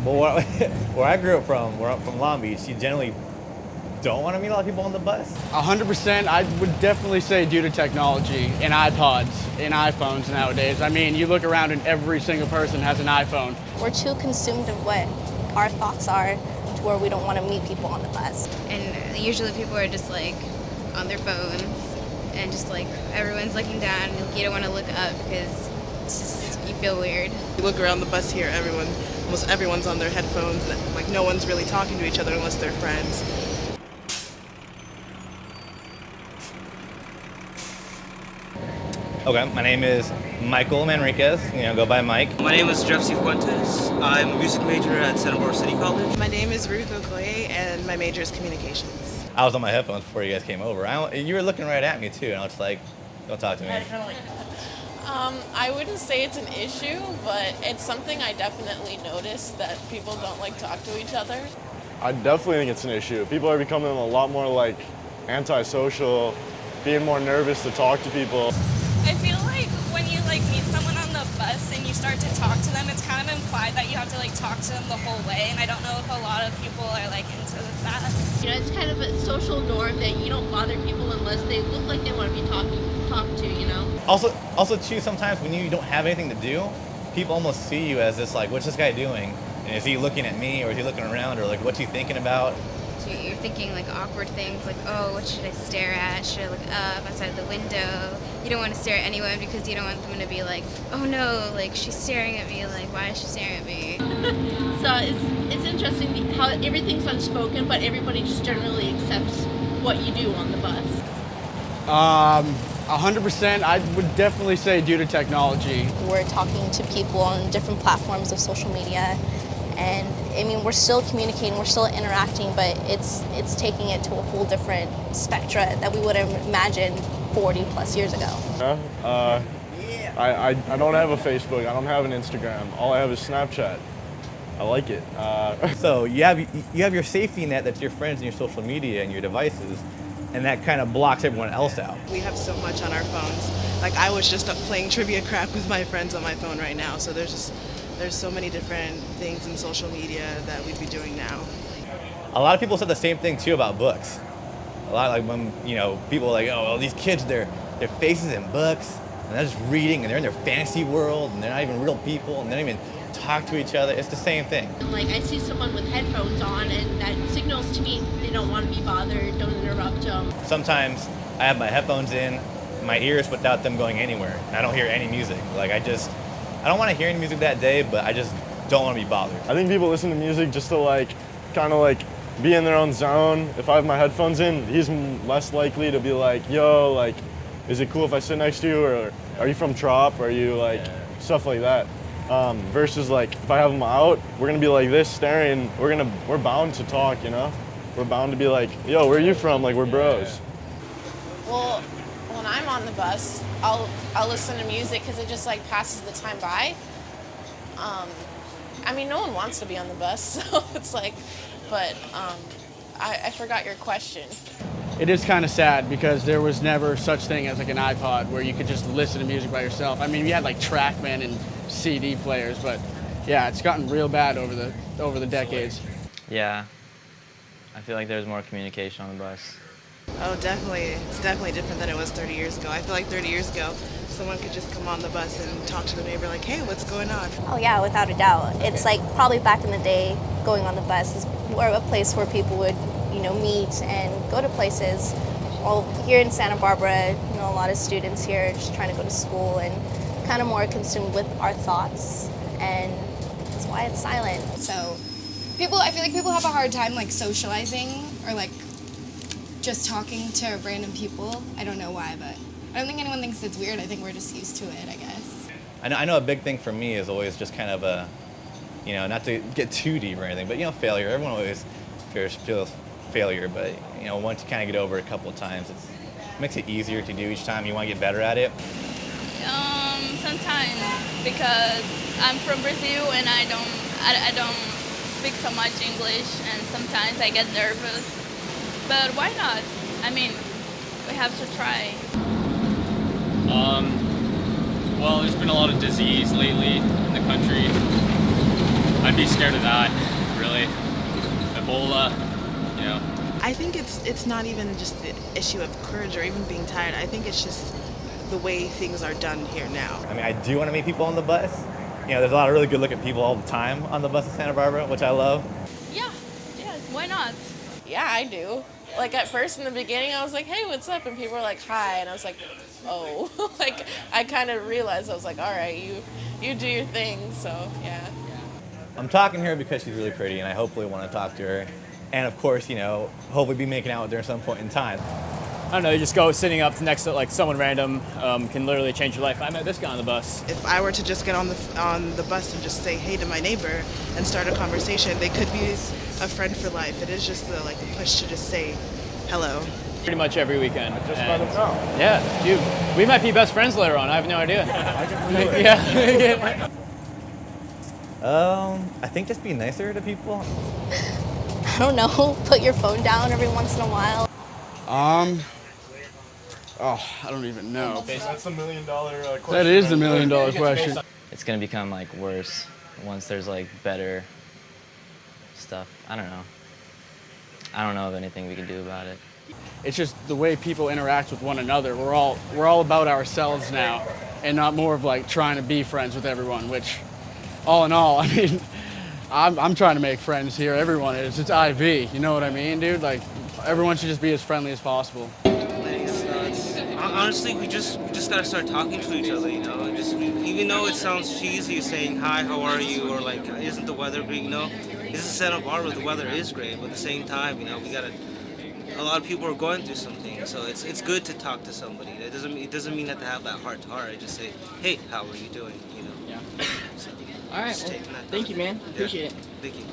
But where I grew up from, where I'm from Long Beach, you generally don't want to meet a lot of people on the bus. 100%, I would definitely say due to technology and iPods and iPhones nowadays. I mean, you look around and every single person has an iPhone. We're too consumed of what our thoughts are to where we don't want to meet people on the bus. And usually people are just like on their phones and just like everyone's looking down and you don't want to look up because it's just, you feel weird. You look around the bus here, almost everyone's on their headphones, and like no one's really talking to each other unless they're friends. Okay, my name is Michael Manriquez, go by Mike. My name is Jeff Fuentes. I'm a music major at Santa Barbara City College. My name is Ruth Okoye, and my major is communications. I was on my headphones before you guys came over. You were looking right at me too, and I was like, don't talk to me. I wouldn't say it's an issue, but it's something I definitely notice that people don't like talk to each other. I definitely think it's an issue. People are becoming a lot more like antisocial, being more nervous to talk to people. I feel like when you meet someone on the bus and you start to talk to them, it's kind of implied that you have to talk to them the whole way, and I don't know if a lot of people are into that. It's kind of a social norm that you don't bother people unless they look like they want to be talked to. Also too, sometimes when you don't have anything to do, people almost see you as this what's this guy doing? And is he looking at me, or is he looking around, or what's he thinking about? So you're thinking awkward things oh, what should I stare at? Should I look up outside the window? You don't want to stare at anyone because you don't want them to be oh no, she's staring at me, why is she staring at me? So it's interesting how everything's unspoken, but everybody just generally accepts what you do on the bus. 100%, I would definitely say due to technology. We're talking to people on different platforms of social media, and I mean, we're still communicating, we're still interacting, but it's taking it to a whole different spectra that we would have imagined 40 plus years ago. I don't have a Facebook, I don't have an Instagram, all I have is Snapchat. I like it. So you have your safety net, that's your friends and your social media and your devices, and that kind of blocks everyone else out. We have so much on our phones. I was just playing trivia crap with my friends on my phone right now, so there's so many different things in social media that we'd be doing now. A lot of people said the same thing too about books. A lot when people are oh, these kids, their faces in books, and they're just reading, and they're in their fantasy world, and they're not even real people, and they don't even talk to each other. It's the same thing. I see someone with headphones on, and that signals to me they don't want to be bothered, don't interrupt them. Sometimes I have my headphones in my ears without them going anywhere. I don't hear any music. I don't want to hear any music that day, but I just don't want to be bothered. I think people listen to music just to kind of be in their own zone. If I have my headphones in, he's less likely to be yo, is it cool if I sit next to you, or are you from Trop, are you stuff like that. Versus if I have them out, we're gonna be this staring, we're bound to talk, We're bound to be yo, where are you from? We're bros. Well, when I'm on the bus, I'll listen to music because it just passes the time by. I mean, no one wants to be on the bus, so it's but I forgot your question. It is kind of sad because there was never such thing as an iPod where you could just listen to music by yourself. I mean, we had TrackMan and CD players, but yeah, it's gotten real bad over the decades. Yeah, I feel there's more communication on the bus. Oh, definitely. It's definitely different than it was 30 years ago. I feel 30 years ago, someone could just come on the bus and talk to the neighbor hey, what's going on? Oh yeah, without a doubt. It's probably back in the day, going on the bus is a place where people would, meet and go to places. Well, here in Santa Barbara, a lot of students here just trying to go to school and kind of more consumed with our thoughts, and that's why it's silent. So I feel people have a hard time socializing or just talking to random people. I don't know why, but I don't think anyone thinks it's weird. I think we're just used to it, I guess. I know a big thing for me is always just kind of not to get too deep or anything, but failure. Everyone always feels failure, but once you kind of get over it a couple of times, it makes it easier to do each time. You want to get better at it. Sometimes because I'm from Brazil and I don't speak so much English, and sometimes I get nervous. But why not? I mean, we have to try. Well, there's been a lot of disease lately in the country. I'd be scared of that, really. Ebola, you know. I think it's not even just the issue of courage or even being tired. I think it's just the way things are done here now. I mean, I do want to meet people on the bus. You know, there's a lot of really good looking people all the time on the bus in Santa Barbara, which I love. Yeah, yes, why not? Yeah, I do. Like at first in the beginning, I was like, hey, what's up? And people were like, hi. And I was like, oh. Like I kind of realized, I was like, all right, you do your thing. So yeah. I'm talking to her because she's really pretty and I hopefully want to talk to her. And of course, you know, hopefully be making out with her at some point in time. I don't know, you just go sitting up next to like someone random can literally change your life. I met this guy on the bus. If I were to just get on the bus and just say hey to my neighbor and start a conversation, they could be a friend for life. It is just the push to just say hello. Pretty much every weekend. I just met him now. Yeah, dude, we might be best friends later on. I have no idea. I can feel it. Yeah. I think just be nicer to people. I don't know, put your phone down every once in a while. Oh, I don't even know. That's $1 million question. That is the $1 million question. It's gonna become like worse once there's like better stuff. I don't know. I don't know of anything we can do about it. It's just the way people interact with one another. We're all about ourselves now, and not more of like trying to be friends with everyone. Which, all in all, I mean, I'm trying to make friends here. Everyone is. It's IV. You know what I mean, dude? Like, everyone should just be as friendly as possible. Honestly, we just gotta start talking to each other, you know. Even though it sounds cheesy saying hi, how are you, or like, isn't the weather great? You know, this is Santa Barbara. The weather is great, but at the same time, you know, a lot of people are going through something, so it's good to talk to somebody. It doesn't mean that to have that heart to heart. I just say, hey, how are you doing? You know. Yeah. All right. Well, thank you, man. Appreciate it. Thank you.